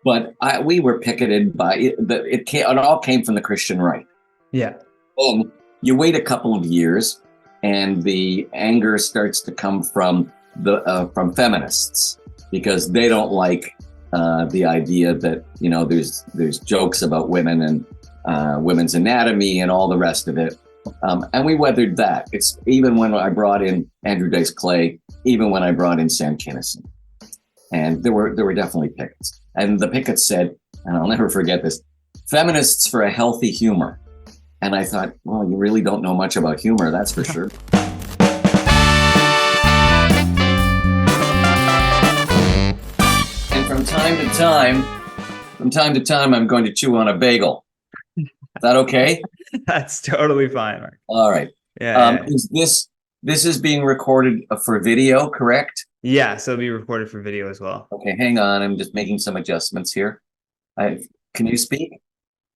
But we were picketed by it all came from the Christian right. Yeah. And you wait a couple of years, and the anger starts to come from from feminists because they don't like the idea that there's jokes about women and women's anatomy and all the rest of it. And we weathered that. It's even when I brought in Andrew Dice Clay, even when I brought in Sam Kinison, and there were definitely pickets. And the pickets said, and I'll never forget this: feminists for a healthy humor. And I thought, well, you really don't know much about humor, that's for sure. And from time to time, I'm going to chew on a bagel. Is that okay? That's totally fine, Mark. All right. Yeah. Is this is being recorded for video, correct? Yeah, so it'll be recorded for video as well. Okay, hang on. I'm just making some adjustments here. Can you speak?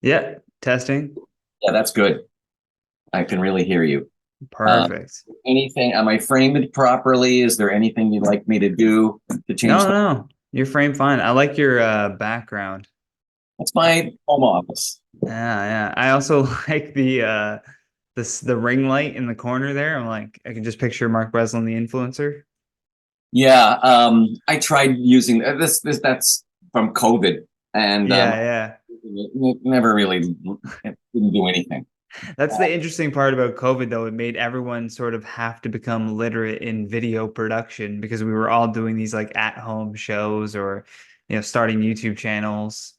Yeah, testing. Yeah, that's good. I can really hear you. Perfect. Anything? Am I framed properly? Is there anything you'd like me to do to change that? No, you're framed fine. I like your background. That's my home office. Yeah. I also like the ring light in the corner there. I'm like, I can just picture Mark Breslin, the influencer. Yeah, I tried using this. That's from COVID, and it never really didn't do anything. That's the interesting part about COVID, though. It made everyone sort of have to become literate in video production because we were all doing these like at-home shows or, starting YouTube channels.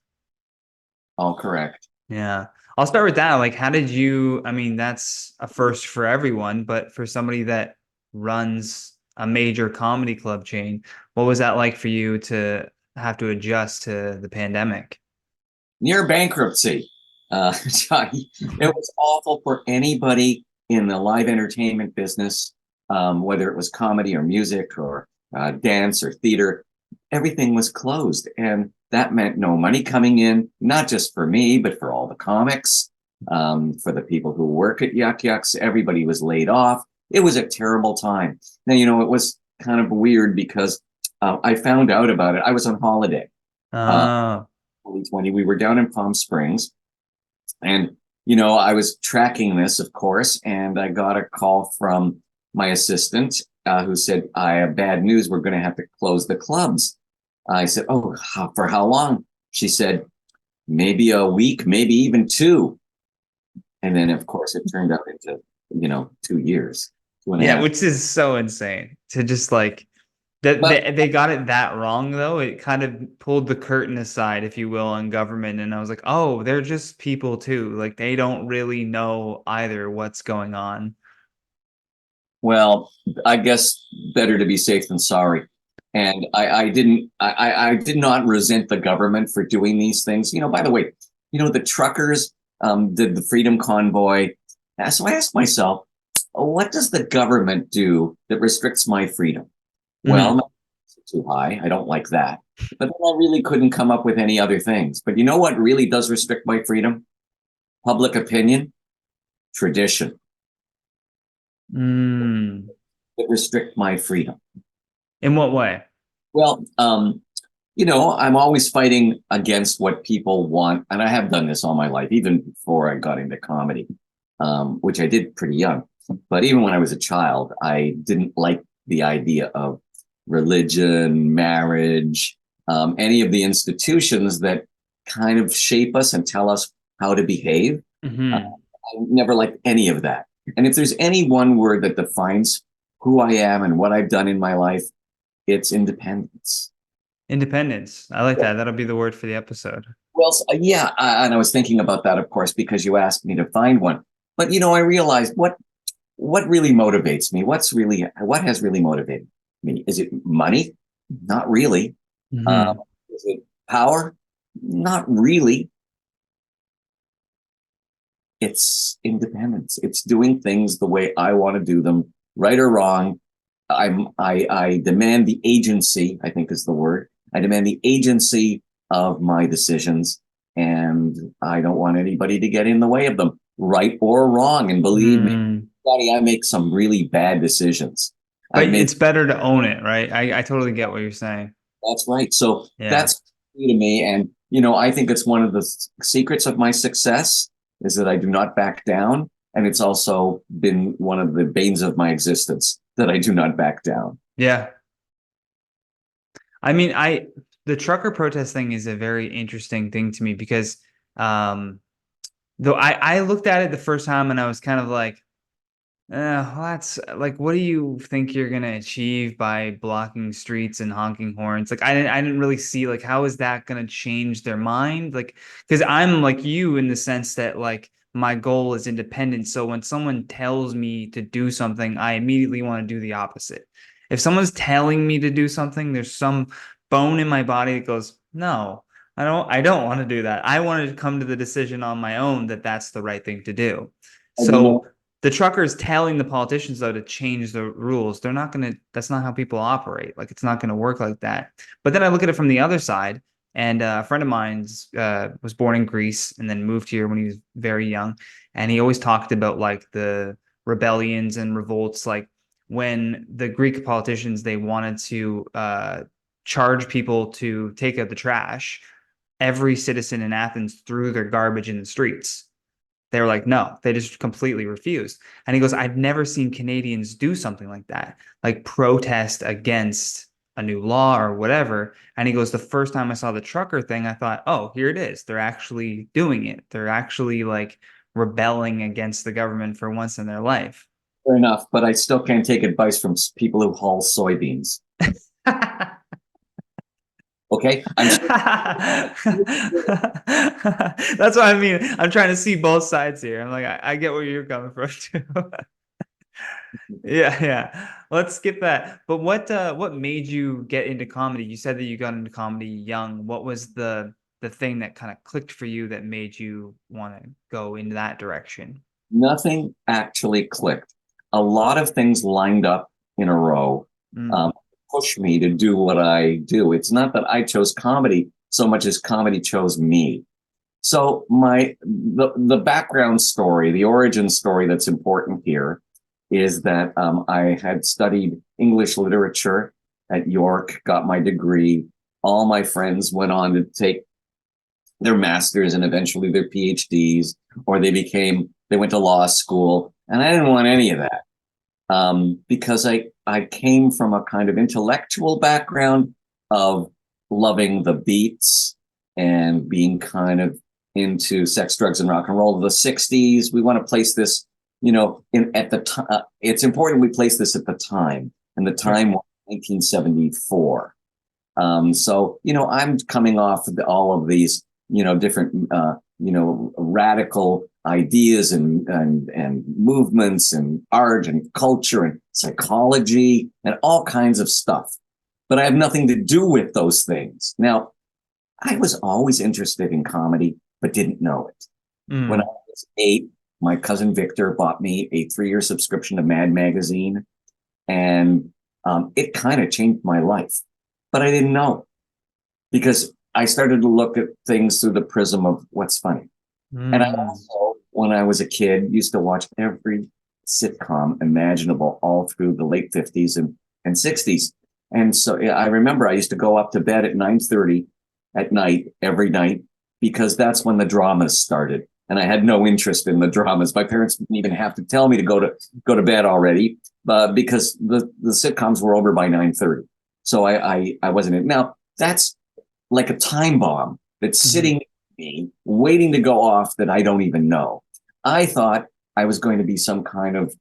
All correct. Yeah. I'll start with that. Like, how did you, I mean, that's a first for everyone, but for somebody that runs a major comedy club chain, what was that like for you to have to adjust to the pandemic? Near bankruptcy. It was awful for anybody in the live entertainment business, whether it was comedy or music or dance or theater. Everything was closed, and that meant no money coming in, not just for me, but for all the comics, for the people who work at Yuk Yuks. Everybody was laid off. It was a terrible time. Now, it was kind of weird because I found out about it. I was on holiday. Oh. 2020, we were down in Palm Springs, and I was tracking this, of course, and I got a call from my assistant who said, "I have bad news. We're going to have to close the clubs." I said, "Oh, for how long?" She said, "Maybe a week, maybe even two." And then, of course, it turned out into 2 years. Yeah, which is so insane to just like that they got it that wrong though. It kind of pulled the curtain aside, if you will, on government. And I was like, oh, they're just people too. Like they don't really know either what's going on. Well, I guess better to be safe than sorry. And I did not resent the government for doing these things. By the way, the truckers did the Freedom Convoy. So I asked myself, what does the government do that restricts my freedom? Well, too high. I don't like that. But then I really couldn't come up with any other things. But you know what really does restrict my freedom? Public opinion, tradition. That restrict my freedom. In what way? Well, I'm always fighting against what people want. And I have done this all my life, even before I got into comedy, which I did pretty young. But even when I was a child, I didn't like the idea of religion, marriage, any of the institutions that kind of shape us and tell us how to behave. I never liked any of that. And if there's any one word that defines who I am and what I've done in my life, it's independence. Independence. I like that. That'll be the word for the episode. Well, yeah. And I was thinking about that, of course, because you asked me to find one. But, I realized what really motivates me. What has really motivated me? Is it money? Not really. Is it power? Not really. It's independence. It's doing things the way I want to do them, right or wrong. I demand the agency, I think is the word. I demand the agency of my decisions, and I don't want anybody to get in the way of them, right or wrong. And believe me, buddy, I make some really bad decisions. But it's better to own it, right? I totally get what you're saying. That's right. So that's key to me. And I think it's one of the secrets of my success is that I do not back down. And it's also been one of the banes of my existence that I do not back down. Yeah. I mean, the trucker protest thing is a very interesting thing to me because though I looked at it the first time and I was kind of like, well, that's like, what do you think you're gonna achieve by blocking streets and honking horns? Like, I didn't really see like how is that gonna change their mind? Like, because I'm like you in the sense that like my goal is independence. So when someone tells me to do something, I immediately want to do the opposite. If someone's telling me to do something, there's some bone in my body that goes, no, I don't want to do that. I wanted to come to the decision on my own that that's the right thing to do. And you So know, the truckers telling the politicians though to change the rules, they're not going to, that's not how people operate. Like it's not going to work like that. But then I look at it from the other side, and a friend of mine's was born in Greece and then moved here when he was very young, and he always talked about like the rebellions and revolts, like when the Greek politicians, they wanted to charge people to take out the trash. Every citizen in Athens threw their garbage in the streets. They were like, no, they just completely refused. And he goes, I've never seen Canadians do something like that, like protest against a new law or whatever. And he goes, the first time I saw the trucker thing, I thought, oh, here it is. They're actually doing it. They're actually like rebelling against the government for once in their life. fair enough, but I still can't take advice from people who haul soybeans. Okay, That's what I mean. I'm trying to see both sides here. I'm like, I get where you're coming from too. Yeah, yeah. Let's skip that. But what made you get into comedy? You said that you got into comedy young. What was the thing that kind of clicked for you that made you want to go in that direction? nothing actually clicked. A lot of things lined up in a row, Mm, um, pushed me to do what I do. It's not that I chose comedy so much as comedy chose me. So the background story, the origin story that's important here is that I had studied English literature at York, got my degree. All my friends went on to take their masters and eventually their PhDs, or they went to law school, and I didn't want any of that because I came from a kind of intellectual background of loving the beats and being kind of into sex, drugs, and rock and roll of the '60s. We want to place this, in at the time. It's important we place this at the time, and the time was 1974. So I'm coming off of all of these, different, radical ideas and movements and art and culture and psychology and all kinds of stuff. But I have nothing to do with those things. Now, I was always interested in comedy, but didn't know it. When I mm. was 8, my cousin Victor bought me a 3-year subscription to Mad Magazine, and it kind of changed my life. But I didn't know because I started to look at things through the prism of what's funny. And I Mm. also, when I was a kid, used to watch every sitcom imaginable all through the late 50s and 60s. And so yeah, I remember I used to go up to bed at 9:30 at night every night because that's when the dramas started. And I had no interest in the dramas. My parents didn't even have to tell me to go to bed already, because the sitcoms were over by 9:30. So I wasn't in. Now that's like a time bomb that's Mhm. sitting me waiting to go off that I don't even know. I thought I was going to be some kind of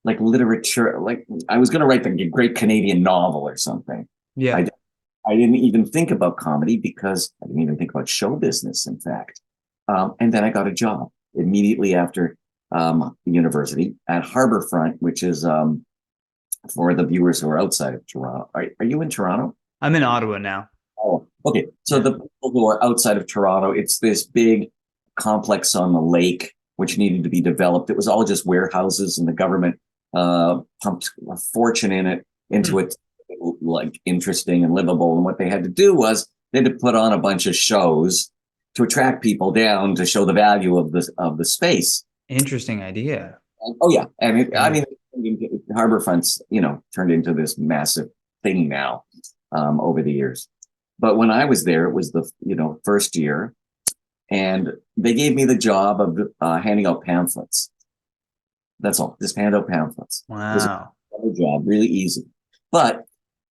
like literature, like I was going to write the great Canadian novel or something. Yeah. I, I didn't even think about comedy because I didn't even think about show business, in fact. And then I got a job immediately after university at Harborfront, which is for the viewers who are outside of Toronto. Are you in Toronto? I'm in Ottawa now. Oh, okay. So Yeah. the people who are outside of Toronto, it's this big complex on the lake which needed to be developed. It was all just warehouses, and the government pumped a fortune into Hmm. it, like interesting and livable. And what they had to do was they had to put on a bunch of shows to attract people down to show the value of the space. Interesting idea. And, oh yeah, and I Yeah. mean, Harborfront's turned into this massive thing now over the years. But when I was there, it was the first year, and they gave me the job of handing out pamphlets. That's all, just hand out pamphlets. It was Wow. a job, really easy. But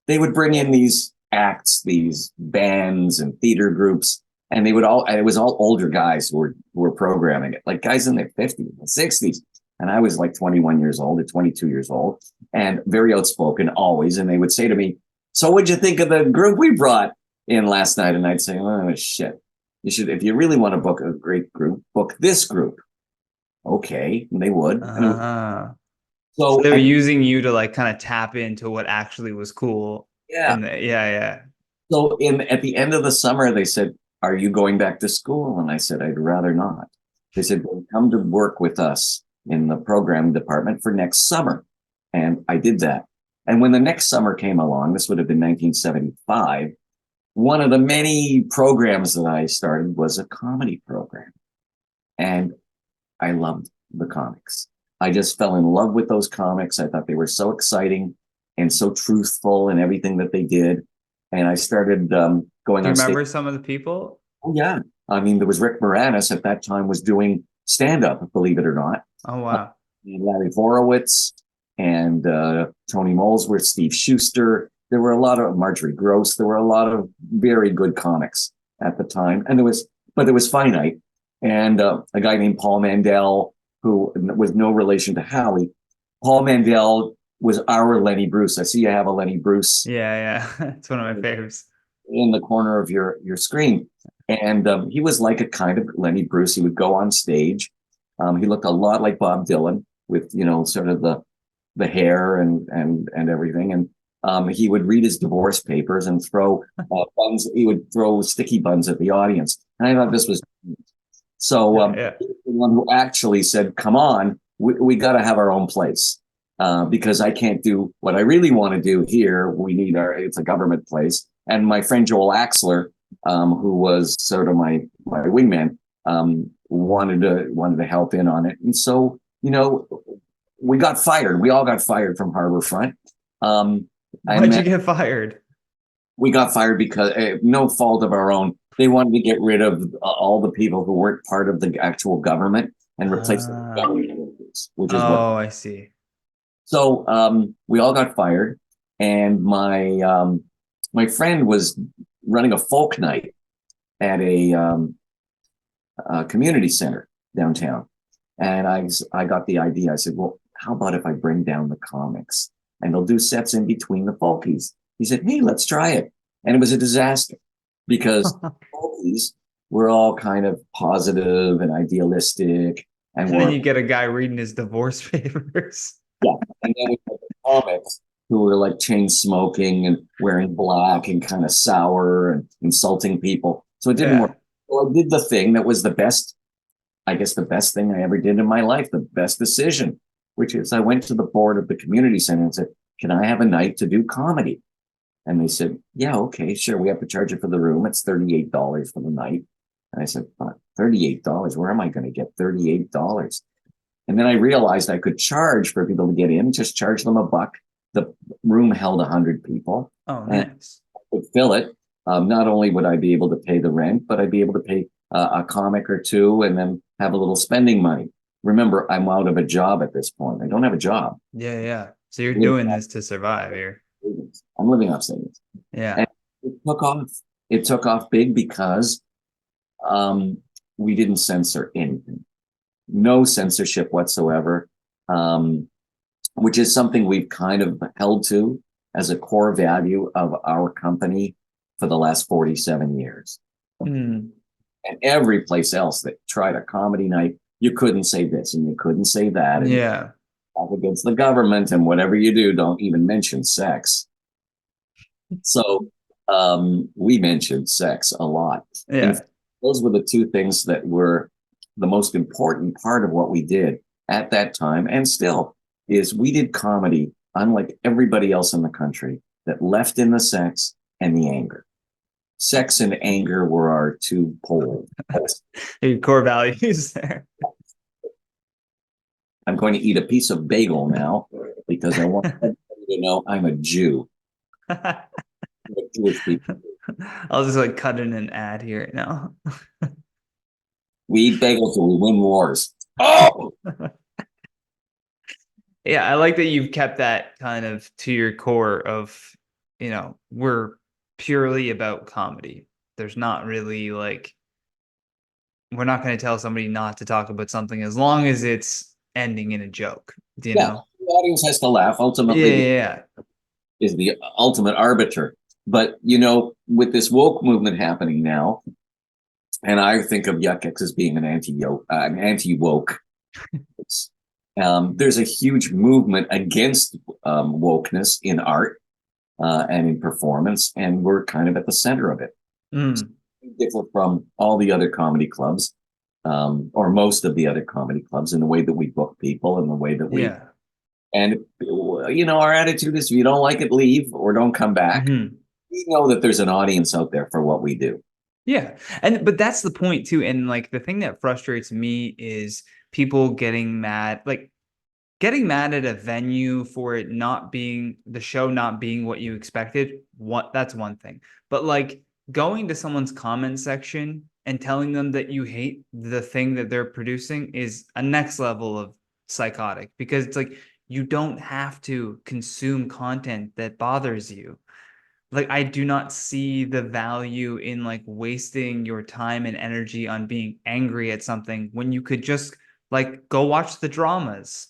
they would bring in these acts, these bands and theater groups, and it was all older guys who were programming it, like guys in their 50s and 60s. And I was like 21 years old or 22 years old and very outspoken always. And they would say to me, "So what'd you think of the group we brought in last night?" And I'd say, "Oh, shit. You should, if you really want to book a great group, book this group." Okay. And they would. Uh, so So they were I, using you to like kind of tap into what actually was cool. yeah. And yeah, yeah. So at the end of the summer, they said, "Are you going back to school?" And I said, "I'd rather not." They said, "Well, come to work with us in the program department for next summer." And I did that. And when the next summer came along, this would have been 1975, one of the many programs that I started was a comedy program. And I loved the comics. I just fell in love with those comics. I thought they were so exciting and so truthful in everything that they did. And I started going Do you on stage. remember some of the people? Oh, yeah. I mean, there was Rick Moranis at that time was doing stand up, believe it or not. Oh, wow. Larry Horowitz and Tony Molesworth, Steve Schuster. There were a lot of Marjorie Gross. There were a lot of very good comics at the time. And there was finite. And a guy named Paul Mandel, who was no relation to Howie. Paul Mandel was our Lenny Bruce. I see you have a Lenny Bruce Yeah, yeah. It's one of my favorites. in the corner of your screen. And he was like a kind of Lenny Bruce. He would go on stage. He looked a lot like Bob Dylan with, sort of the hair and everything. And he would read his divorce papers and throw buns. He would throw sticky buns at the audience. And I thought this was so. Yeah. The one who actually said, "Come on, we got to have our own place." Because I can't do what I really want to do here. It's a government place. And my friend Joel Axler, who was sort of my wingman, wanted to help in on it. And so, we got fired. We all got fired from Harborfront. Why'd you get fired? We got fired because no fault of our own. They wanted to get rid of all the people who weren't part of the actual government and replace them with government workers, which is what. Oh, I see. So we all got fired, and my friend was running a folk night at a community center downtown, and I got the idea. I said, "Well, how about if I bring down the comics and they'll do sets in between the folkies?" He said, "Hey, let's try it," and it was a disaster because folkies were all kind of positive and idealistic, and And then you get a guy reading his divorce papers. yeah, and then we had the comics who were like chain smoking and wearing black and kind of sour and insulting people. So it didn't Yeah. work. So I did the thing that was the best, I guess the best thing I ever did in my life, the best decision, which is I went to the board of the community center and said, "Can I have a night to do comedy?" And they said, "Yeah, okay, sure. We have to charge you for the room. It's $38 for the night." And I said, $38? Where am I going to get $38? And then I realized I could charge for people to get in, just charge them $1. The room held 100 people. Oh, And nice. I could fill it. Not only would I be able to pay the rent, but I'd be able to pay a comic or two and then have a little spending money. Remember, I'm out of a job at this point. I don't have a job. Yeah, yeah. So you're doing this to survive here. I'm living off savings. Yeah. And it took off. It took off big because we didn't censor anything. No censorship whatsoever, which is something we've kind of held to as a core value of our company for the last 47 years. Mm. And every place else that tried a comedy night, you couldn't say this and you couldn't say that. And Yeah. against the government, and whatever you do, don't even mention sex. So we mentioned sex a lot. Yeah. And those were the two things that were the most important part of what we did at that time, and still is we did comedy unlike everybody else in the country that left in the sex and the anger. Sex and anger were our two poles. Your core values there. I'm going to eat a piece of bagel now because I want everybody to know I'm a Jew. Jewish people. I'll just like cut in an ad here now. We eat bagels and we win wars. Oh, Yeah, I like that you've kept that kind of to your core of, we're purely about comedy. There's not really like, we're not going to tell somebody not to talk about something as long as it's ending in a joke, you yeah. know? The audience has to laugh. Yeah, Ultimately, yeah, is the ultimate arbiter. But with this woke movement happening now, and I think of Yuk Yuks as being an anti-woke. There's a huge movement against wokeness in art and in performance, and we're kind of at the center of it. yeah. Differ from all the other comedy clubs, or most of the other comedy clubs, in the way that we book people and the way that we. Yeah. And our attitude is: if you don't like it, leave or don't come back. Hmm. We know that there's an audience out there for what we do. Yeah. But that's the point too. And like the thing that frustrates me is people getting mad, like getting mad at a venue for it not being the show not being what you expected. That's one thing. But like going to someone's comment section and telling them that you hate the thing that they're producing is a next level of psychotic, because it's like you don't have to consume content that bothers you. Like I do not see the value in like wasting your time and energy on being angry at something when you could just like go watch the dramas.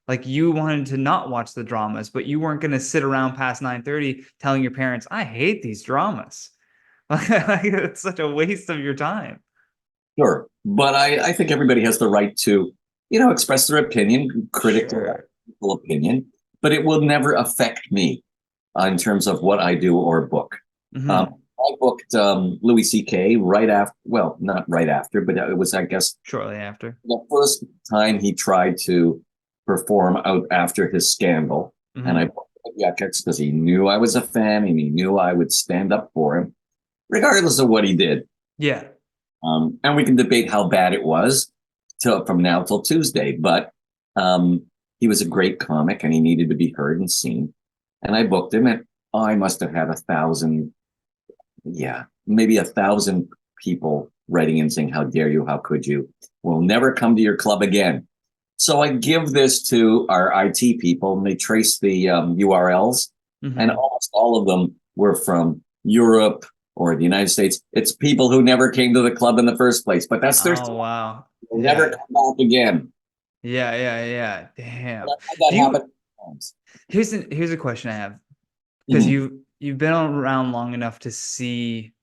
Like you wanted to not watch the dramas, but you weren't going to sit around past 9:30 telling your parents, "I hate these dramas." Like it's such a waste of your time. Sure, but I think everybody has the right to, express their opinion, critical Sure. opinion, but it will never affect me in terms of what I do or book. Hmm. I booked Louis C.K. right after, well, not right after, but it was, I guess, Shortly after. the first time he tried to perform out after his scandal. And I Hmm. booked Yuk Yuks because he knew I was a fan and he knew I would stand up for him, regardless of what he did. Yeah. And we can debate how bad it was from now till Tuesday, but he was a great comic and he needed to be heard and seen. And I booked him, and I must have had 1,000, yeah, maybe 1,000 people writing in saying, "How dare you? How could you? We'll never come to your club again." So I give this to our IT people, and they trace the URLs, and Hmm. almost all of them were from Europe or the United States. It's people who never came to the club in the first place, but that's their Oh wow. they'll never Yeah. come back again. Yeah, yeah, yeah. Damn. I've had that Do happen you times. here's a question I have, because Mhm. you've been around long enough to see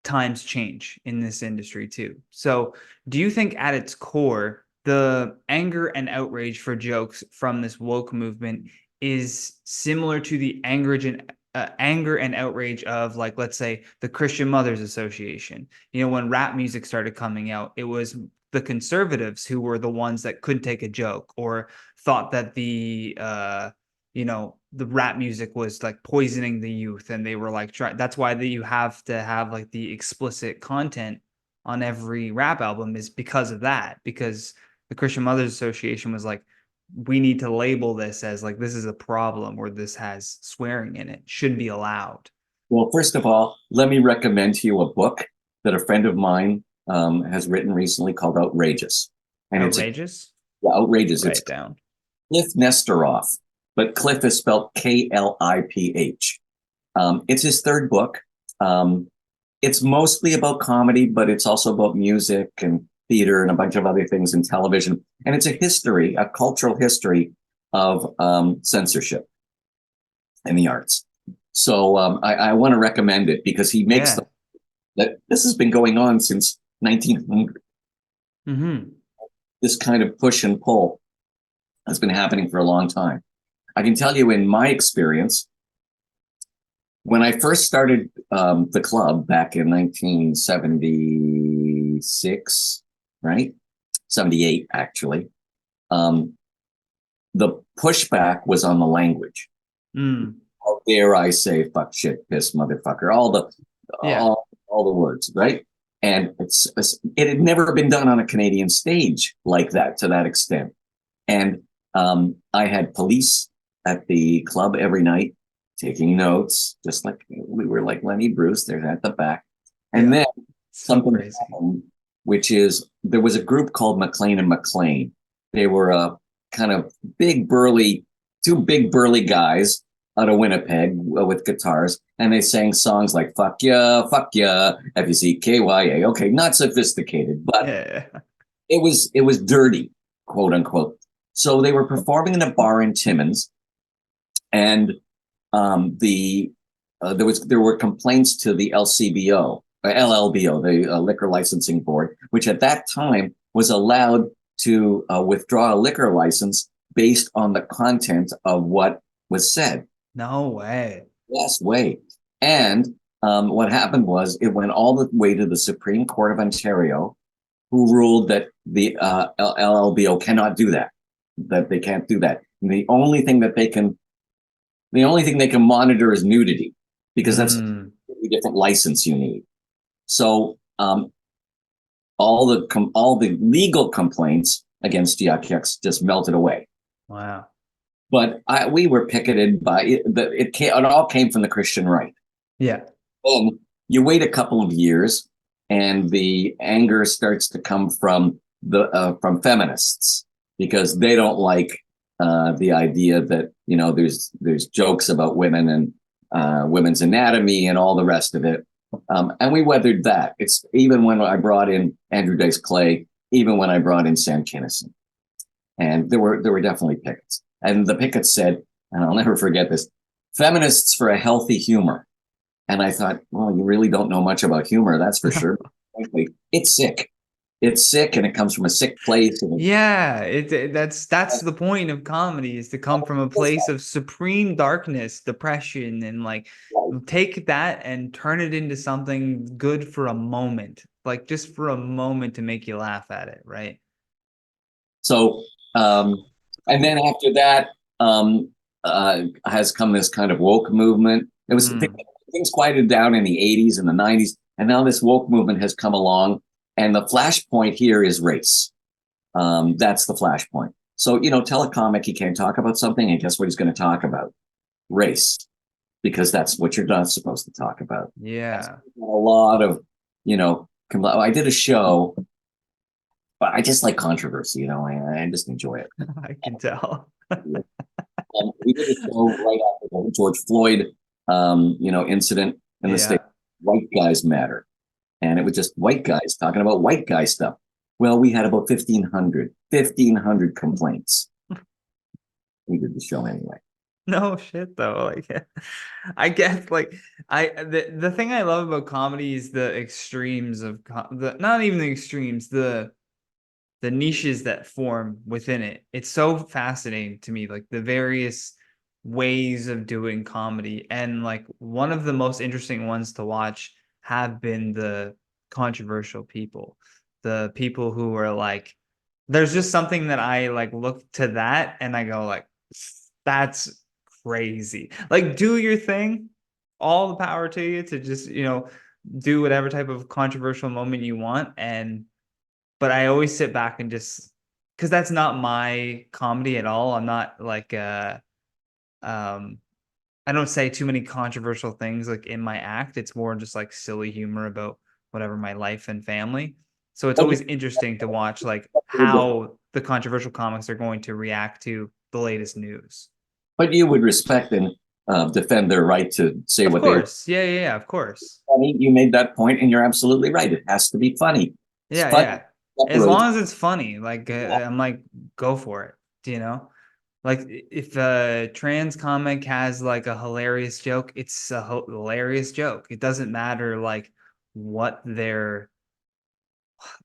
times change in this industry too. So, do you think at its core, the anger and outrage for jokes from this woke movement is similar to the anger and outrage of, like, let's say, the Christian Mothers Association? When rap music started coming out, it was the conservatives who were the ones that couldn't take a joke or thought that the rap music was like poisoning the youth, and they were like that's why you have to have like the explicit content on every rap album, is because of that, because the Christian Mothers Association was like, we need to label this as like this is a problem, or this has swearing in it, should be allowed. Well, first of all, let me recommend to you a book that a friend of mine has written recently called Outrageous. And it's Outrageous. outrageous. Write It's it down. Cliff Nestoroff, but Cliff is spelled Kliph. It's his third book. Um, it's mostly about comedy, but it's also about music and theater and a bunch of other things in television. And it's a cultural history of censorship in the arts. So I want to recommend it because he makes Yeah. that this has been going on since 1900. Mm-hmm. This kind of push and pull has been happening for a long time. I can tell you in my experience, when I first started the club back in 1976, right? 78, actually. Um, the pushback was on the language. Mm. How dare I say fuck, shit, piss, motherfucker, Yeah. all the words, right? And it had never been done on a Canadian stage like that to that extent. And I had police at the club every night taking notes, just like we were like Lenny Bruce. They're at the back, and Yeah. then So something crazy. happened, which is there was a group called McLean and McLean. They were a kind of big burly, two big burly guys out of Winnipeg with guitars, and they sang songs like fuck ya, FUCKYA. Okay, not sophisticated, but Yeah. it was dirty, quote unquote. So they were performing in a bar in Timmins, and there were complaints to the LCBO, LLBO, the Liquor Licensing Board, which at that time was allowed to withdraw a liquor license based on the content of what was said. No way. Yes, way. And what happened was it went all the way to the Supreme Court of Ontario, who ruled that the LLBO cannot do that, that they can't do that. And the only thing they can monitor is nudity, because that's a different license you need. So all the legal complaints against Yuk Yuks just melted away. Wow. But we were picketed by it all came from the Christian right. Yeah. And you wait a couple of years, and the anger starts to come from from feminists, because they don't like the idea that there's jokes about women and women's anatomy and all the rest of it. And we weathered that. It's even when I brought in Andrew Dice Clay, even when I brought in Sam Kinison, and there were definitely pickets. And the pickets said, and I'll never forget this: feminists for a healthy humor. And I thought, well, you really don't know much about humor, that's for sure. Frankly, it's sick. It's sick, and it comes from a sick place. Yeah, that's the point of comedy, is to come from a place of supreme darkness, depression, and like take that and turn it into something good for a moment, like just for a moment to make you laugh at it, right? So, and then after that, has come this kind of woke movement. It was things quieted down in the 80s and the 90s, and now this woke movement has come along, and the flashpoint here is race. That's the flashpoint. So, tell a comic he can't talk about something, and guess what he's going to talk about? Race, because that's what you're not supposed to talk about. Yeah. A lot of, I did a show, but I just like controversy, I just enjoy it. I can tell. We did a show right after the George Floyd, incident in the state. White guys matter, and it was just white guys talking about white guy stuff. Well, we had about 1,500 complaints. We did the show anyway. No shit though. Like, I guess like the thing I love about comedy is the extremes of not even the extremes, the niches that form within it. It's so fascinating to me, like the various ways of doing comedy. And like one of the most interesting ones to watch have been the controversial people, the people who are like, there's just something that I like look to that and I go like, that's crazy. Like, do your thing, all the power to you to just, do whatever type of controversial moment you want. But I always sit back and just, because that's not my comedy at all. I'm not like I don't say too many controversial things like in my act. It's more just like silly humor about whatever my life and family. So it's always interesting to watch like how the controversial comics are going to react to the latest news. But you would respect and defend their right to say Of what course. Yeah, of course. I mean, you made that point, and you're absolutely right. It has to be funny. It's funny. Yeah. As long as it's funny, like I'm like, go for it, Like if a trans comic has like a hilarious joke, it's a hilarious joke. It doesn't matter like what their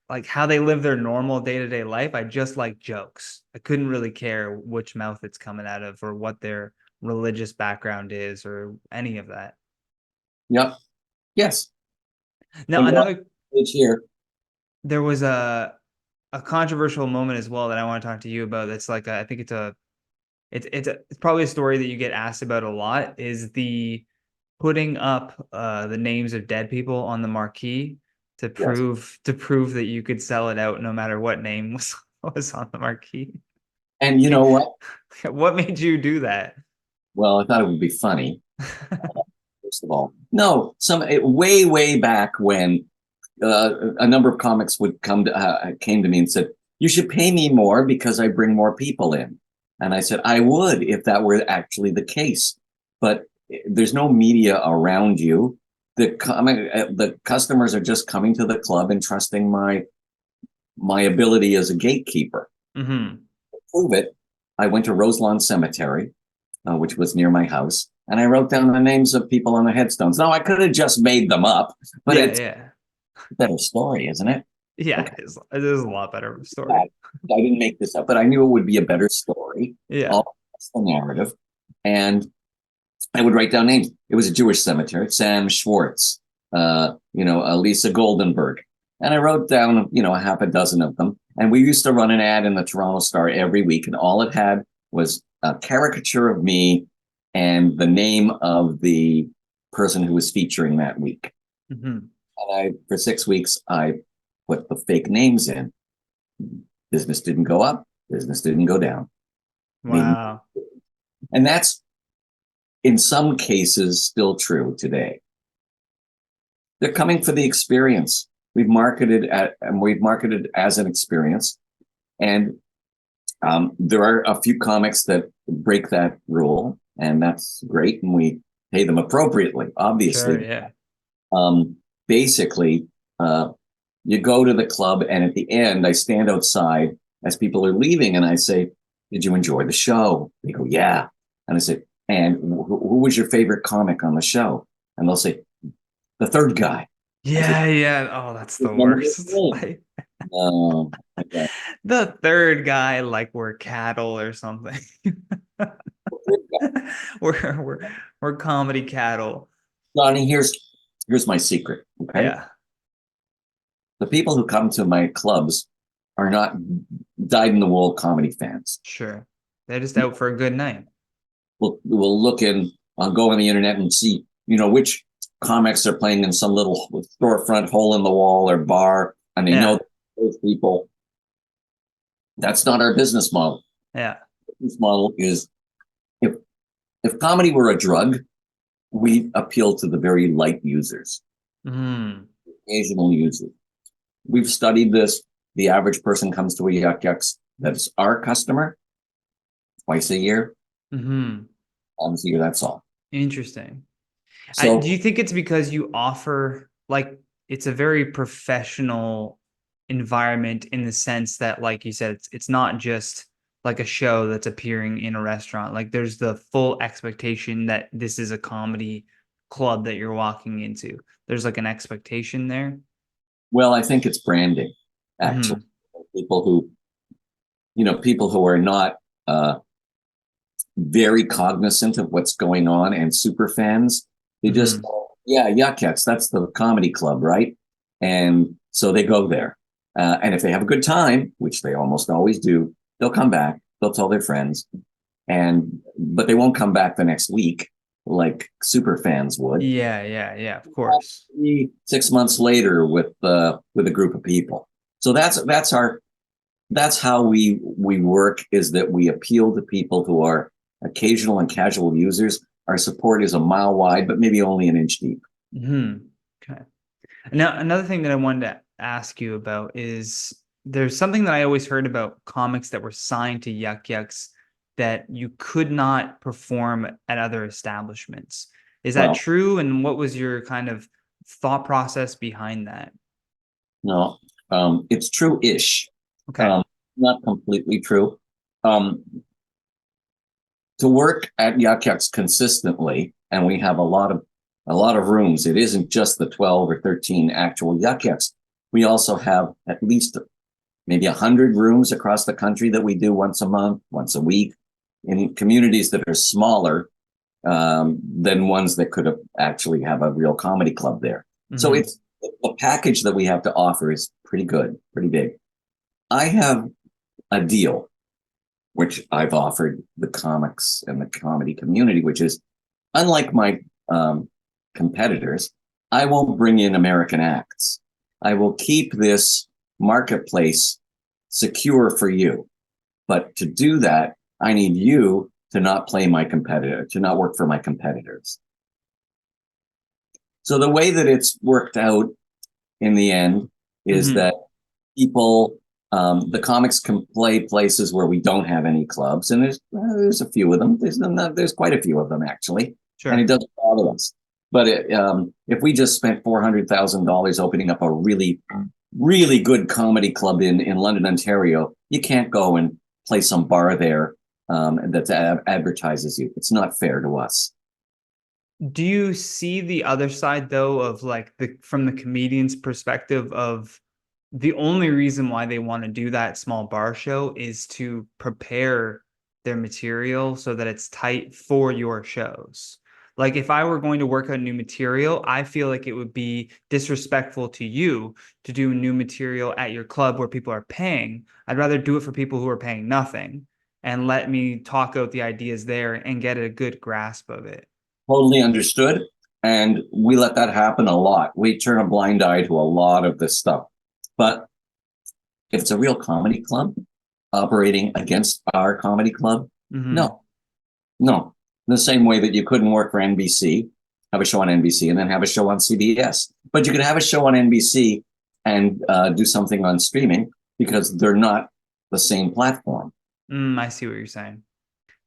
like how they live their normal day-to-day life. I just like jokes. I couldn't really care which mouth it's coming out of or what their religious background is or any of that. Yep. Yes. Now another here. There was a controversial moment as well that I want to talk to you about. That's like I think it's probably a story that you get asked about a lot, is the putting up the names of dead people on the marquee to prove that you could sell it out no matter what name was on the marquee. And you know what? What made you do that? Well, I thought it would be funny. First of all, no, way back when a number of comics would came to me and said, "You should pay me more because I bring more people in." And I said, "I would if that were actually the case, but there's no media around you. The customers are just coming to the club and trusting my ability as a gatekeeper." Mm-hmm. To prove it, I went to Roselawn Cemetery, which was near my house, and I wrote down the names of people on the headstones. Now I could have just made them up, but Yeah, it's yeah. a better story, isn't it? Yeah, Okay. it is a lot better of a I story. didn't make this up, but I knew it would be a better story. Yeah. All that's the narrative. And I would write down names. It was a Jewish cemetery, Sam Schwartz, Lisa Goldenberg. And I wrote down, a half a dozen of them. And we used to run an ad in the Toronto Star every week. And all it had was a caricature of me and the name of the person who was featuring that week. Mm-hmm. And for 6 weeks, I put the fake names in. Business didn't go up, business didn't go down. Wow. And that's in some cases still true today. They're coming for the experience. We've marketed as an experience, and there are a few comics that break that rule, and that's great, and we pay them appropriately. Obviously, Sure, yeah. Basically, you go to the club, and at the end, I stand outside as people are leaving, and I say, "Did you enjoy the show?" They go, "Yeah," and I say, "And who was your favorite comic on the show?" And they'll say, "The third guy." I said, Yeah, yeah. Oh, that's the "Remember his worst. name?" Like Okay. the third guy, like we're cattle or something. We're we're we're comedy cattle. Donnie, here's my secret. Okay, Yeah, the people who come to my clubs are not dyed-in-the-wool comedy fans. sure. They're just out for a good night. We'll look in, I'll go on the internet and see, which comics are playing in some little storefront hole in the wall or bar, and they Yeah, know those people. That's not our business model. yeah. Business model is if comedy were a drug, we appeal to the very light users, Mm, occasional users. We've studied this. The average person comes to a Yuk Yuks that's our customer twice a year, mm-hmm. once a year. That's all. Interesting. Do So, you think it's because you offer like it's a very professional environment in the sense that, like you said, it's not just like a show that's appearing in a restaurant. Like there's the full expectation that this is a comedy club that you're walking into. There's like an expectation there. well, I think it's branding, actually. Hmm. People who, people who are not very cognizant of what's going on and super fans, they just, Hmm. yeah, Yuk Yuks, that's the comedy club, right? And so they go there. And if they have a good time, which they almost always do, they'll come back, they'll tell their friends, but they won't come back the next week like super fans would. Yeah, yeah, yeah, of course. 6 months later with a group of people. So that's how we work, is that we appeal to people who are occasional and casual users. Our support is a mile wide, but maybe only an inch deep. Hmm. Okay. Now, another thing that I wanted to ask you about is there's something that I always heard about comics that were signed to Yuk Yuks that you could not perform at other establishments. Is that Well, true? And what was your kind of thought process behind that? no, it's true-ish. Okay. Um, Not completely true. Um, to work at Yuk Yuks consistently, and we have a lot of rooms. It isn't just the 12 or 13 actual Yuk Yuks. We also have at least maybe 100 rooms across the country that we do once a month, once a week, in communities that are smaller than ones that could actually have a real comedy club there. So Hmm. it's the package that we have to offer is pretty good, pretty big. I have a deal which I've offered the comics and the comedy community, which is, unlike my competitors, I won't bring in American acts. I will keep this marketplace secure for you. But to do that, I need you to not play my competitor, to not work for my competitors. So the way that it's worked out in the end is Mm-hmm. that people, the comics can play places where we don't have any clubs, and there's a few of them. There's quite a few of them actually, and it Sure. doesn't bother us. But if we just spent $400,000 opening up a really good comedy club in London, Ontario, you can't go and play some bar there that advertises you. It's not fair to us. Do you see the other side though of like from the comedian's perspective of the only reason why they want to do that small bar show is to prepare their material so that it's tight for your shows? Like if I were going to work on new material, I feel like it would be disrespectful to you to do new material at your club where people are paying. I'd rather do it for people who are paying nothing and let me talk out the ideas there and get a good grasp of it. Totally understood. And we let that happen a lot. We turn a blind eye to a lot of this stuff. But if it's a real comedy club operating against our comedy club, Mm-hmm. no, no. In the same way that you couldn't work for NBC, have a show on NBC, and then have a show on CBS. But you could have a show on NBC and do something on streaming because they're not the same platform. I see what you're saying.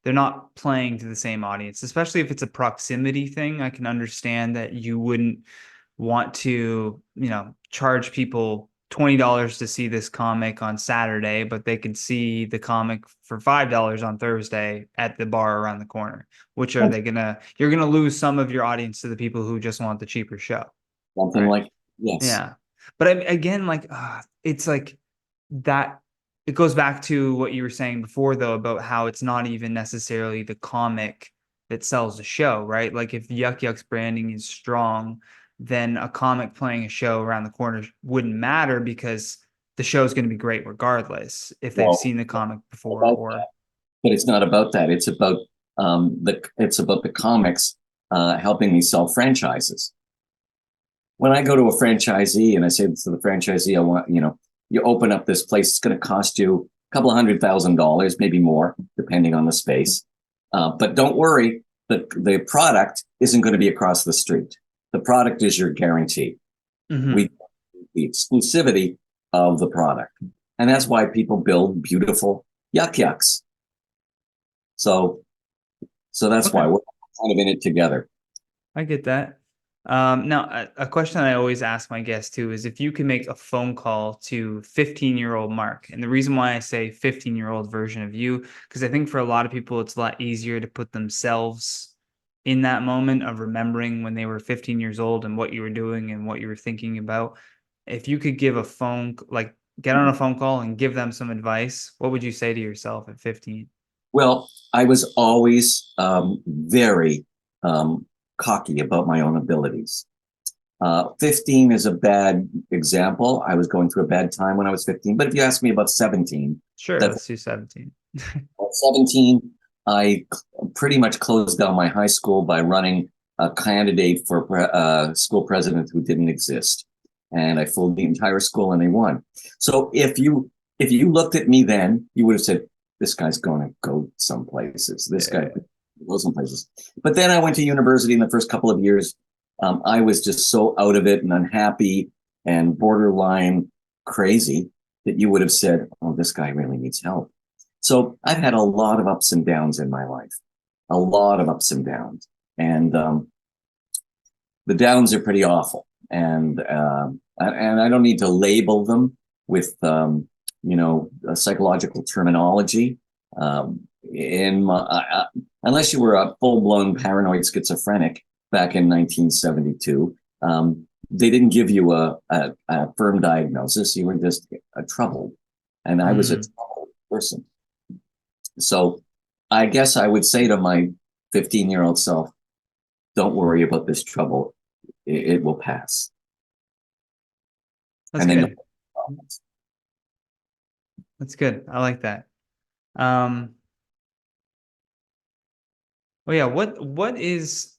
They're not playing to the same audience, especially if it's a proximity thing. I can understand that you wouldn't want to, charge people $20 to see this comic on Saturday, but they can see the comic for $5 on Thursday at the bar around the corner. Which are they gonna? You're gonna lose some of your audience to the people who just want the cheaper show, Something right? like, yes. Yeah. But again, like it's like that it goes back to what you were saying before though about how it's not even necessarily the comic that sells the show, right? Like if Yuck Yuks branding is strong, then a comic playing a show around the corner wouldn't matter because the show is going to be great regardless if they've Well, seen the comic before about or but it's not about that. It's about the comics helping me sell franchises. When I go to a franchisee and I say to the franchisee, I want, you open up this place, it's going to cost you a couple of $100,000, maybe more, depending on the space. But don't worry, the product isn't going to be across the street. The product is your guarantee. Mhm. We the exclusivity of the product, and that's why people build beautiful yuck yucks. So, so that's Okay. why we're kind of in it together. I get that. Now, a question I always ask my guests too is if you can make a phone call to 15-year-old Mark. And the reason why I say 15-year-old version of you, because I think for a lot of people, it's a lot easier to put themselves in that moment of remembering when they were 15 years old and what you were doing and what you were thinking about. If you could give a like get on a phone call and give them some advice, what would you say to yourself at 15? Well, I was always very cocky about my own abilities. 15 is a bad example. I was going through a bad time when I was 15. But if you ask me about 17, Sure, that let's do 17. 17, I pretty much closed down my high school by running a candidate for school president who didn't exist. And I fooled the entire school and they won. So if you looked at me then, you would have said, this guy's going to go some places. This guy Yeah. goes some places. But then I went to university in the first couple of years. I was just so out of it and unhappy and borderline crazy that you would have said, oh, this guy really needs help. So I've had a lot of ups and downs in my life, a lot of ups and downs. And the downs are pretty awful. And I don't need to label them with, a psychological terminology. In my, unless you were a full-blown paranoid schizophrenic back in 1972, they didn't give you a firm diagnosis. You were just troubled, and I was a Mm, troubled person. So I guess I would say to my 15-year-old self, don't worry about this trouble. It will pass. that's And then good. you'll. That's good. I like that. Um, well, yeah, what is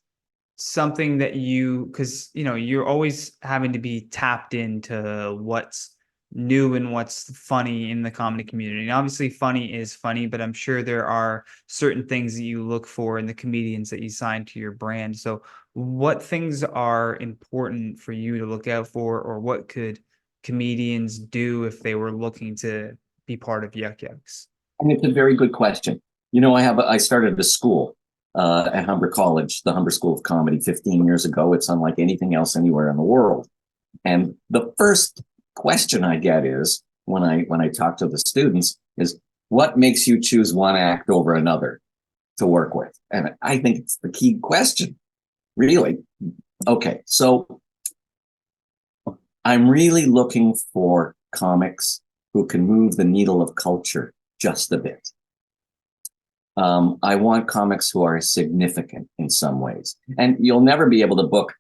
something that you because you're always having to be tapped into what's new in what's funny in the comedy community. And obviously funny is funny, but I'm sure there are certain things that you look for in the comedians that you sign to your brand. So what things are important for you to look out for, or what could comedians do if they were looking to be part of Yuk Yuks? And it's a very good question. I started a school at Humber College, the Humber School of Comedy, 15 years ago. It's unlike anything else anywhere in the world. And the first question I get is when I talk to the students is, what makes you choose one act over another to work with? And I think it's the key question, really. Okay, so I'm really looking for comics who can move the needle of culture just a bit. I want comics who are significant in some ways. And you'll never be able to book,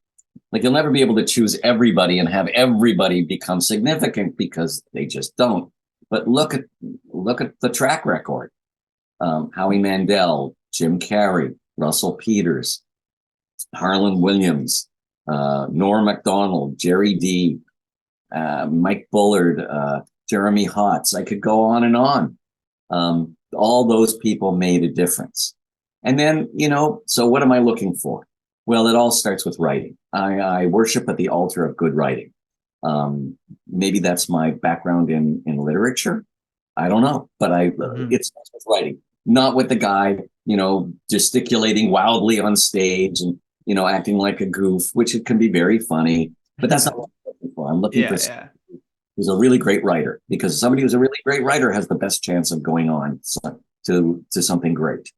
like, you'll never be able to choose everybody and have everybody become significant, because they just don't. But look at the track record. Howie Mandel, Jim Carrey, Russell Peters, Harlan Williams, Norm Macdonald, Jerry D, Mike Bullard, Jeremy Hotz. I could go on and on. All those people made a difference. And then, so what am I looking for? Well, it all starts with writing. I worship at the altar of good writing. Maybe that's my background in literature. I don't know, but it starts with writing, not with the guy, gesticulating wildly on stage and, acting like a goof, which it can be very funny, but that's not what I'm looking for. I'm looking for somebody who's a really great writer, because somebody who's a really great writer has the best chance of going on to something great.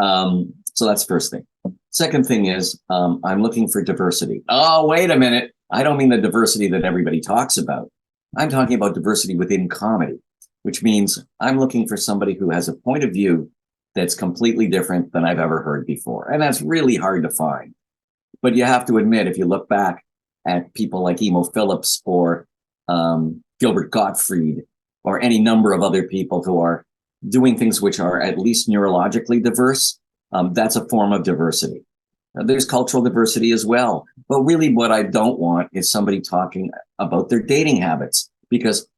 So that's first thing. Second thing is, I'm looking for diversity. Oh, wait a minute. I don't mean the diversity that everybody talks about. I'm talking about diversity within comedy, which means I'm looking for somebody who has a point of view that's completely different than I've ever heard before. And that's really hard to find. But you have to admit, if you look back at people like Emo Phillips or Gilbert Gottfried or any number of other people who are doing things which are at least neurologically diverse, that's a form of diversity. There's cultural diversity as well. But really what I don't want is somebody talking about their dating habits, because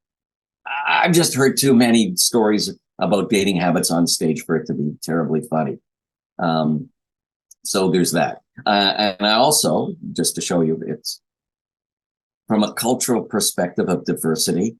I've just heard too many stories about dating habits on stage for it to be terribly funny. So there's that. And I also, just to show you, it's from a cultural perspective of diversity,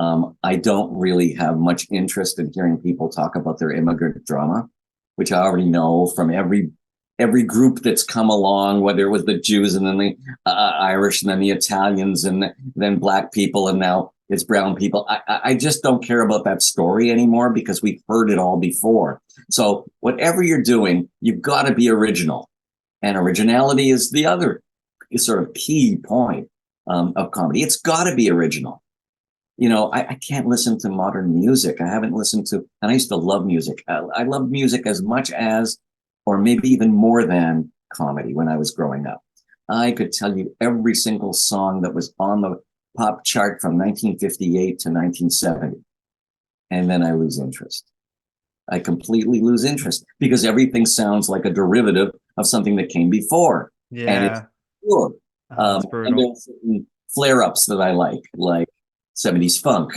I don't really have much interest in hearing people talk about their immigrant drama, which I already know from every group that's come along, whether it was the Jews and then the Irish and then the Italians and then Black people and now it's brown people. I just don't care about that story anymore, because we've heard it all before. So whatever you're doing, you've got to be original. And originality is the other sort of key point of comedy. It's got to be original. I can't listen to modern music. I haven't listened to, and I used to love music. I loved music as much as, or maybe even more than, comedy when I was growing up. I could tell you every single song that was on the pop chart from 1958 to 1970. And then I lose interest. I completely lose interest, because everything sounds like a derivative of something that came before. Yeah. And it's pure. And there's certain flare-ups that I like 70s funk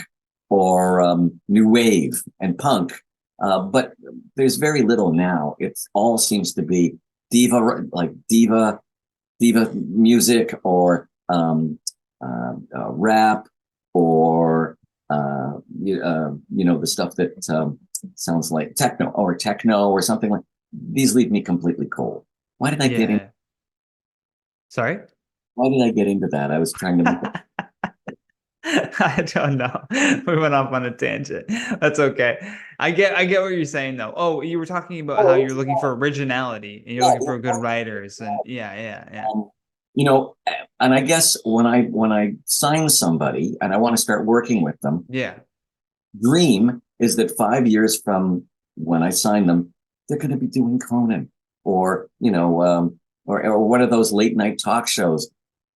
or new wave and punk. But there's very little now. It all seems to be diva music, or rap, or the stuff that sounds like techno or something like. These leave me completely cold. Why did I get in? Sorry? Why did I get into that? I was trying to make I don't know. We went off on a tangent. That's okay. I get what you're saying though. Oh, you were talking about how you're looking for originality and you're looking for good writers, and yeah. And I guess when I sign somebody and I want to start working with them, dream is that 5 years from when I sign them, they're going to be doing Conan or one of those late night talk shows.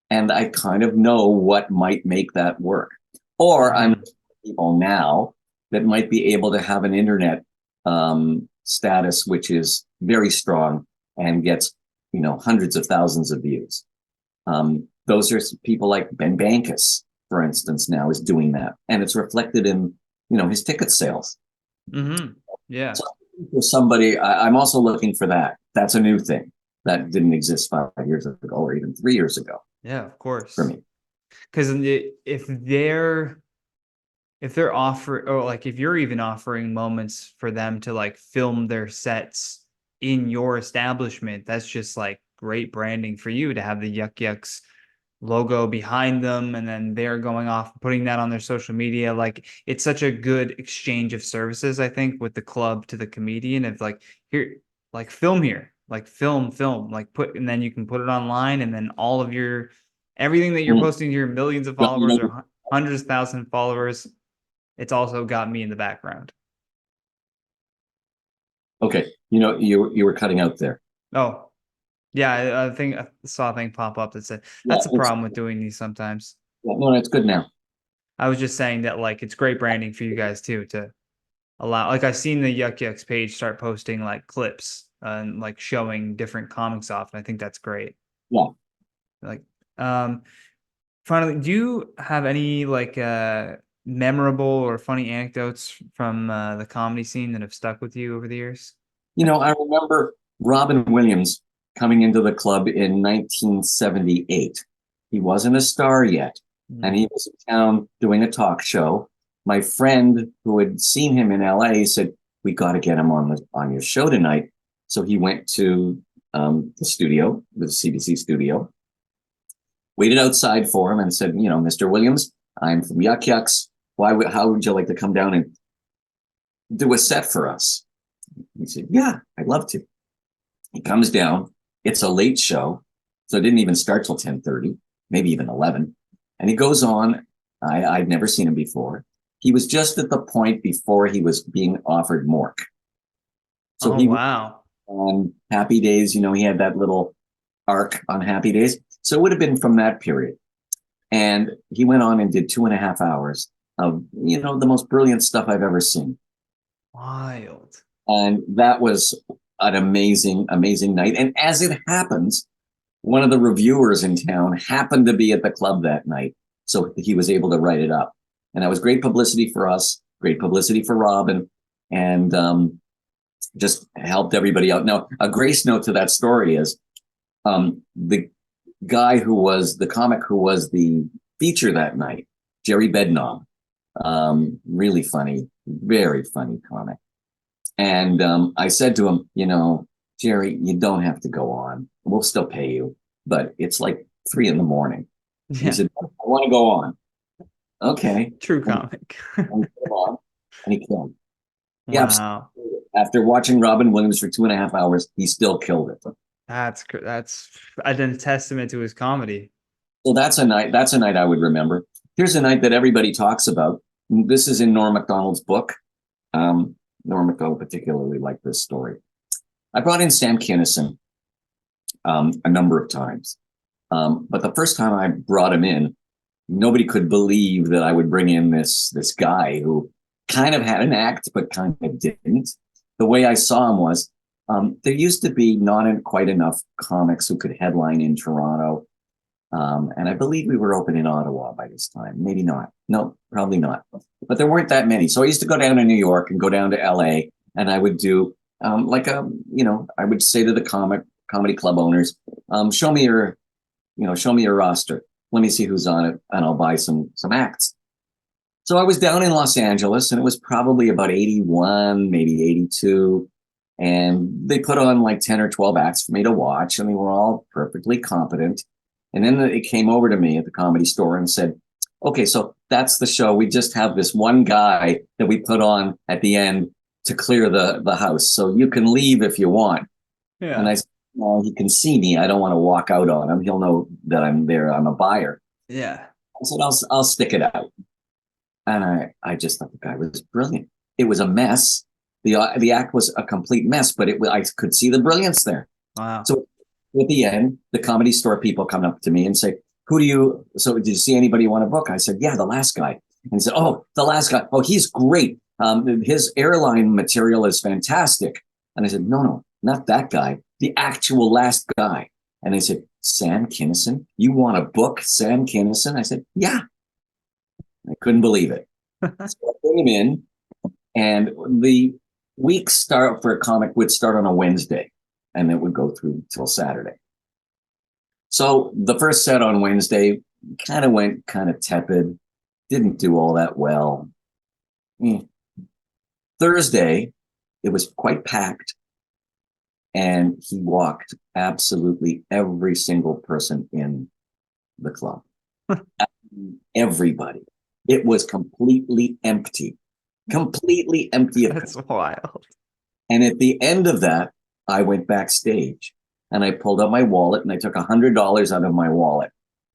And I kind of know what might make that work. Or I'm people now that might be able to have an internet status, which is very strong and gets, hundreds of thousands of views. Those are people like Ben Bankus, for instance, now is doing that, and it's reflected in his ticket sales. Mm-hmm. Yeah. So for somebody, I'm also looking for that. That's a new thing that didn't exist 5 years ago or even 3 years ago Yeah, of course. for me. Because if they're offering, or like if you're even offering moments for them to like film their sets in your establishment, that's just like great branding for you to have the Yuk Yuks logo behind them, and then they're going off putting that on their social media. Like, it's such a good exchange of services, I think, with the club to the comedian, of like, here, like, film here, like film, like put, and then you can put it online, and then all of your everything that you're posting to your millions of followers or hundreds of thousands of followers, it's also got me in the background. Okay, you were cutting out there. Oh, yeah, I think I saw a thing pop up that said Yeah, that's a problem with doing these sometimes. no, it's good now. I was just saying that, like, it's great branding for you guys too, to allow, like, I've seen the Yuk Yuks page start posting like clips and like showing different comics off, and I think that's great. Yeah. Like, finally, do you have any like memorable or funny anecdotes from the comedy scene that have stuck with you over the years? I remember Robin Williams coming into the club in 1978. He wasn't a star yet, and he was in town doing a talk show. My friend who had seen him in LA said, "We got to get him on your show tonight." So he went to the studio, the CBC studio, waited outside for him, and said, "Mr. Williams, I'm from Yuk Yuks. How would you like to come down and do a set for us?" He said, "Yeah, I'd love to." He comes down. It's a late show, so it didn't even start till 10:30, maybe even 11. And he goes on. I'd never seen him before. He was just at the point before he was being offered Mork. So wow. On Happy Days, he had that little arc on Happy Days. So it would have been from that period. And he went on and did 2.5 hours of, the most brilliant stuff I've ever seen. Wild. And that was an amazing, amazing night. And as it happens, one of the reviewers in town happened to be at the club that night. So he was able to write it up. And that was great publicity for us, great publicity for Robin, and just helped everybody out. Now, a grace note to that story is the guy who was the comic who was the feature that night, Jerry Bednob, really funny, very funny comic. And I said to him, "Jerry, you don't have to go on. We'll still pay you, but it's like 3 a.m. Yeah. He said, "I want to go on." Okay. True comic. And he killed. Wow. After watching Robin Williams for 2.5 hours, he still killed it. That's a testament to his comedy. So that's a night I would remember. Here's a night that everybody talks about. This is in Norm Macdonald's book. Norm Macdonald particularly liked this story. I brought in Sam Kinison a number of times. But the first time I brought him in, nobody could believe that I would bring in this guy who kind of had an act, but kind of didn't. The way I saw him was, there used to be not quite enough comics who could headline in Toronto. And I believe we were open in Ottawa by this time. Maybe not. No, probably not. But there weren't that many. So I used to go down to New York and go down to LA, and I would do I would say to the comedy club owners, show me your roster. Let me see who's on it, and I'll buy some acts. So I was down in Los Angeles, and it was probably about 81, maybe 82. And they put on like 10 or 12 acts for me to watch, and they were all perfectly competent. And then it came over to me at the Comedy Store and said, "Okay, so that's the show. We just have this one guy that we put on at the end to clear the house. So you can leave if you want." Yeah. And I said, "Well, he can see me. I don't want to walk out on him. He'll know that I'm there. I'm a buyer." Yeah. I said, I'll stick it out. And I just thought the guy was brilliant. It was a mess. The act was a complete mess, but I could see the brilliance there. Wow. So at the end, the Comedy Store people come up to me and say, so did you see anybody you want to book?" I said, "Yeah, the last guy." And he said, "Oh, the last guy. Oh, he's great. His airline material is fantastic." And I said, "No, not that guy. The actual last guy." And they said, "Sam Kinison? You want to book Sam Kinison?" I said, "Yeah." I couldn't believe it. So I bring him in, and the week start for a comic would start on a Wednesday, and it would go through till Saturday. So the first set on Wednesday kind of went kind of tepid, didn't do all that well. Thursday, it was quite packed, and he walked absolutely every single person in the club. Everybody. It was completely empty. Completely empty. That's wild. And at the end of that, I went backstage and I pulled out my wallet and I took $100 out of my wallet.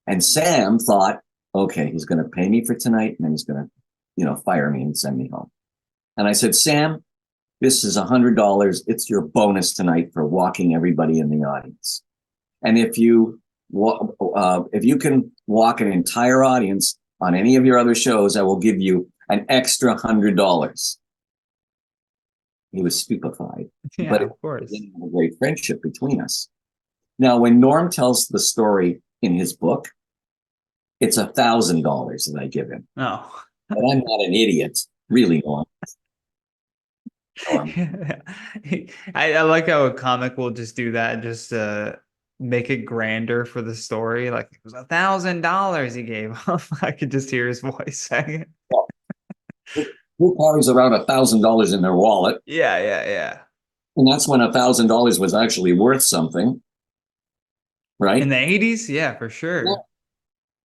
And Sam thought, okay, he's going to pay me for tonight and then he's going to, fire me and send me home. And I said, Sam, this is $100. It's your bonus tonight for walking everybody in the audience. And if you can walk an entire audience on any of your other shows, I will give you an extra $100. He was stupefied. Yeah, but of course. It was a great friendship between us. Now, when Norm tells the story in his book, it's $1,000 that I give him. Oh. But I'm not an idiot, really, Norm. I like how a comic will just do that, just make it grander for the story. Like it was $1,000 he gave him. I could just hear his voice saying it. Who carries around $1,000 in their wallet? Yeah. And that's when $1,000 was actually worth something, right? In the 80s, yeah, for sure. Yeah.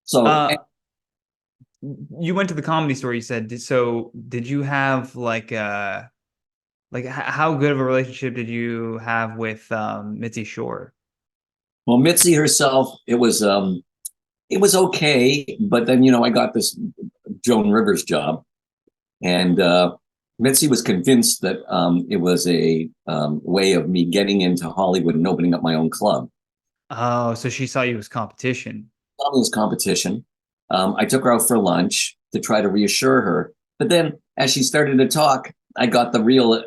So you went to the Comedy Store, you said. So did you have like how good of a relationship did you have with Mitzi Shore? Well, Mitzi herself, it was okay, but then I got this Joan Rivers job, and Mitzi was convinced that it was a way of me getting into Hollywood and opening up my own club. Oh, so she saw you as competition. Saw me as competition. I took her out for lunch to try to reassure her, but then as she started to talk, I got the real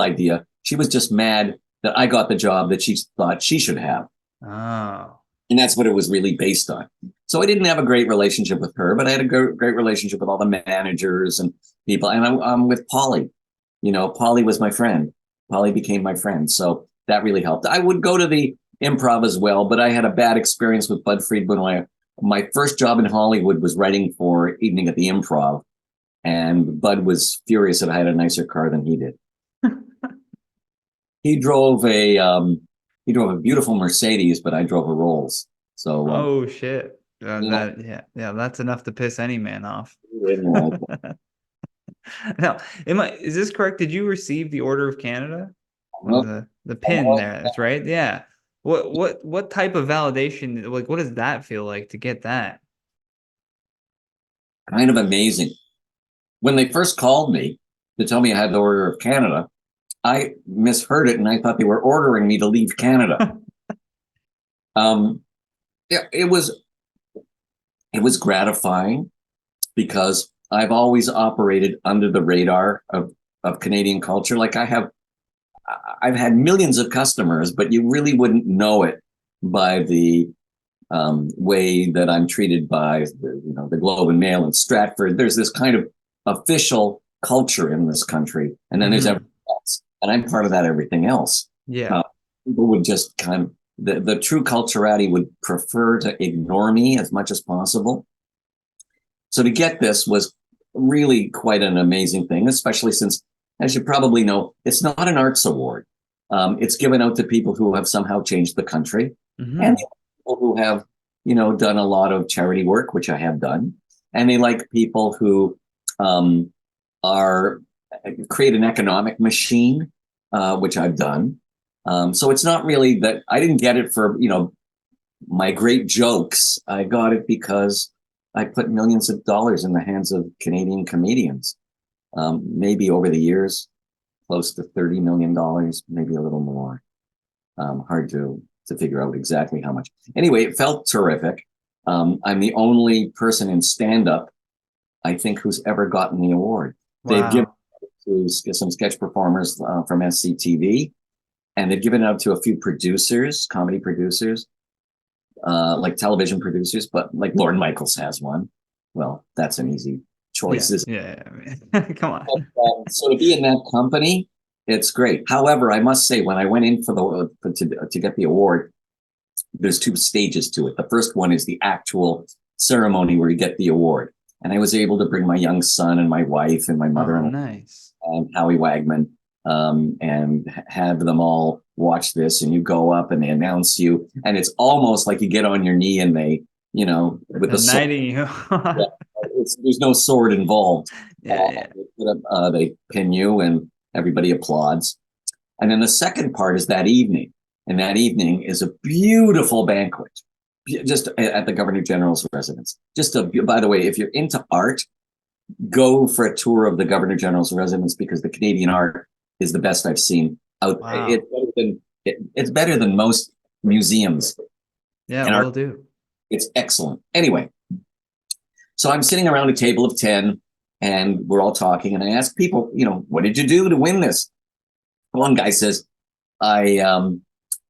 idea. She was just mad that I got the job that she thought she should have. Oh. And that's what it was really based on. So I didn't have a great relationship with her, but I had a great relationship with all the managers and people. And I'm with Polly. Polly was my friend. Polly became my friend. So that really helped. I would go to the Improv as well, but I had a bad experience with Bud Friedman. My first job in Hollywood was writing for Evening at the Improv. And Bud was furious that I had a nicer car than he did. He drove a beautiful Mercedes, but I drove a Rolls. So oh shit. That's enough to piss any man off. Now, is this correct? Did you receive the Order of Canada? The pin there, that's right. Yeah. What type of validation, like what does that feel like to get that? Kind of amazing. When they first called me to tell me I had the Order of Canada, I misheard it and I thought they were ordering me to leave Canada. It was gratifying because I've always operated under the radar of Canadian culture. Like I've had millions of customers, but you really wouldn't know it by the way that I'm treated by the Globe and Mail and Stratford. There's this kind of official culture in this country, and then there's everything else, and I'm part of that everything else. Yeah. People would just kind of the true culturati would prefer to ignore me as much as possible. So to get this was really quite an amazing thing, especially since, as you probably know, it's not an arts award. It's given out to people who have somehow changed the country, and people who have done a lot of charity work, which I have done, and they like people who create an economic machine, which I've done. So it's not really that I didn't get it for my great jokes. I got it because I put millions of dollars in the hands of Canadian comedians. Maybe over the years, close to $30 million, maybe a little more. Hard to figure out exactly how much. Anyway, it felt terrific. I'm the only person in stand-up, I think, who's ever gotten the award. Wow. They've given it to some sketch performers from SCTV, and they've given it out to a few producers, comedy producers, like television producers, but like Lorne Michaels has one. well, that's an easy choice. Yeah, yeah, yeah. Come on. So to be in that company, it's great. However, I must say, when I went in to get the award, there's two stages to it. The first one is the actual ceremony where you get the award, and I was able to bring my young son and my wife and my mother Oh, and nice. Howie Wagman, and have them all watch this. And you go up and they announce you, and it's almost like you get on your knee and they, with The the sword. knighting you. Yeah, there's no sword involved. Yeah, yeah. They pin you, and everybody applauds. And then the second part is that evening, and that evening is a beautiful banquet, just at the Governor General's residence. By the way, if you're into art, go for a tour of the Governor General's residence, because the Canadian art is the best I've seen out. Wow. It's better than most museums. Yeah, And will do. it's excellent. Anyway, so I'm sitting around a table of 10, and we're all talking, and I ask people, what did you do to win this? One guy says, I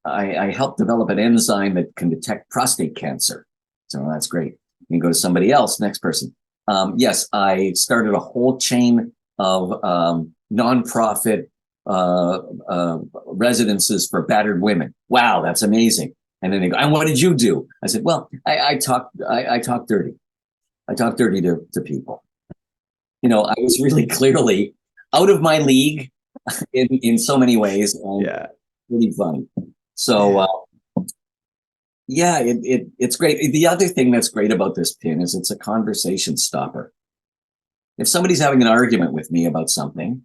helped develop an enzyme that can detect prostate cancer. So that's great. You can go to somebody else, next person. Yes, I started a whole chain of nonprofit residences for battered women. Wow, that's amazing. And then they go, and what did you do? I said, well, I talk dirty. I talk dirty to people. I was really clearly out of my league in so many ways. And Yeah. really funny. So it's great. The other thing that's great about this pin is it's a conversation stopper. If somebody's having an argument with me about something,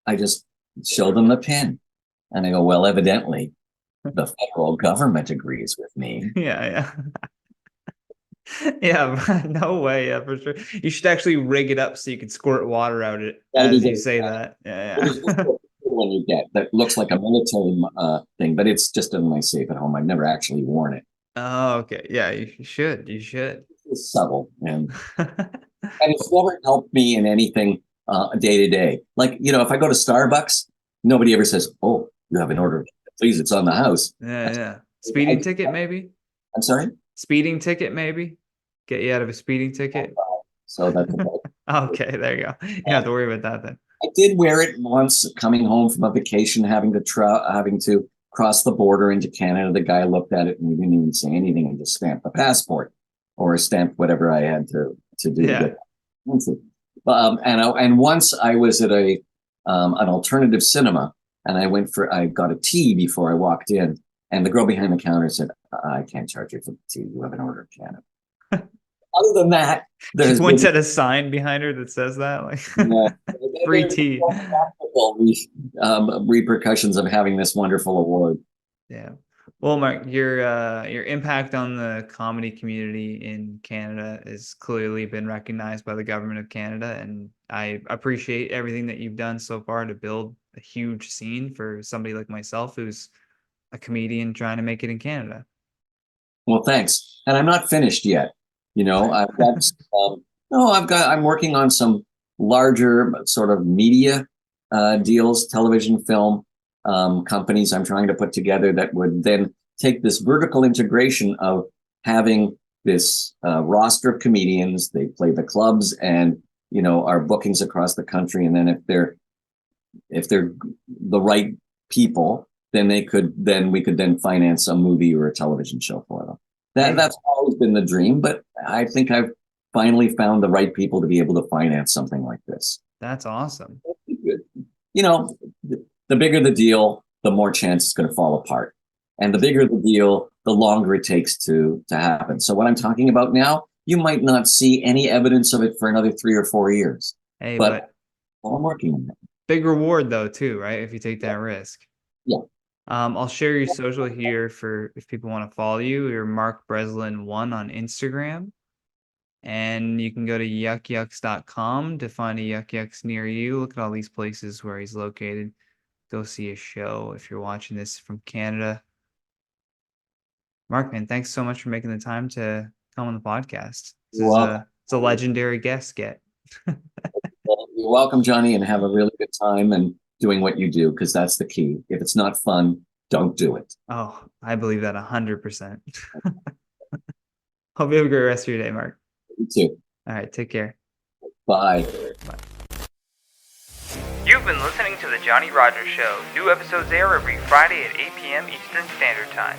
I just show them the pin, and I go, well, evidently the federal government agrees with me. Yeah, yeah. Yeah, no way. Yeah, for sure. You should actually rig it up so you can squirt water out it as you say that. Yeah, yeah. When you get that looks like a military thing, but it's just in my safe at home. I've never actually worn it. Oh, okay. Yeah, you should. You should. It's subtle, and it's never helped me in anything day to day. Like, if I go to Starbucks, nobody ever says, "Oh, you have an order. Please, it's on the house." Yeah, yeah. Speeding ticket, maybe? I'm sorry? Speeding ticket, maybe? Get you out of a speeding ticket? So that's Okay, there you go. You don't have to worry about that then. I did wear it once coming home from a vacation, having to cross the border into Canada. The guy looked at it and he didn't even say anything and just stamped the passport, or stamped whatever I had to do Yeah. to get it. And once I was at an alternative cinema, and I got a tea before I walked in, and the girl behind the counter said, "I can't charge you for the tea. You have an order of Canada." Other than that, She points at a sign behind her that says that, like free tea. Repercussions of having this wonderful award. Yeah. Well, Mark, your impact on the comedy community in Canada has clearly been recognized by the government of Canada, and I appreciate everything that you've done so far to build a huge scene for somebody like myself who's a comedian trying to make it in Canada. Well, thanks. And I'm not finished yet. I've got I'm working on some larger sort of media deals, television, film companies I'm trying to put together that would then take this vertical integration of having this roster of comedians. They play the clubs and, our bookings across the country. And then if they're the right people, then we could then finance a movie or a television show for them. That's always been the dream, but I think I've finally found the right people to be able to finance something like this. That's awesome. The bigger the deal, the more chance it's going to fall apart. And the bigger the deal, the longer it takes to happen. So what I'm talking about now, you might not see any evidence of it for another 3 or 4 years. Hey, but I'm working on it. Big reward though, too, right? If you take that risk. Yeah. I'll share your social here for if people want to follow you. You're Mark Breslin1 on Instagram. And you can go to yukyuks.com to find a Yuk Yuks near you. Look at all these places where he's located. Go see a show if you're watching this from Canada. Mark, man, thanks so much for making the time to come on the podcast. It's a legendary guest get. Well, you're welcome, Johnny, and have a really good time and doing what you do, because that's the key. If it's not fun, don't do it. Oh, I believe that 100%. Hope you have a great rest of your day, Mark. You too. All right, take care. Bye. You've been listening to The Johnny Rogers Show. New episodes air every Friday at 8 p.m. Eastern Standard Time.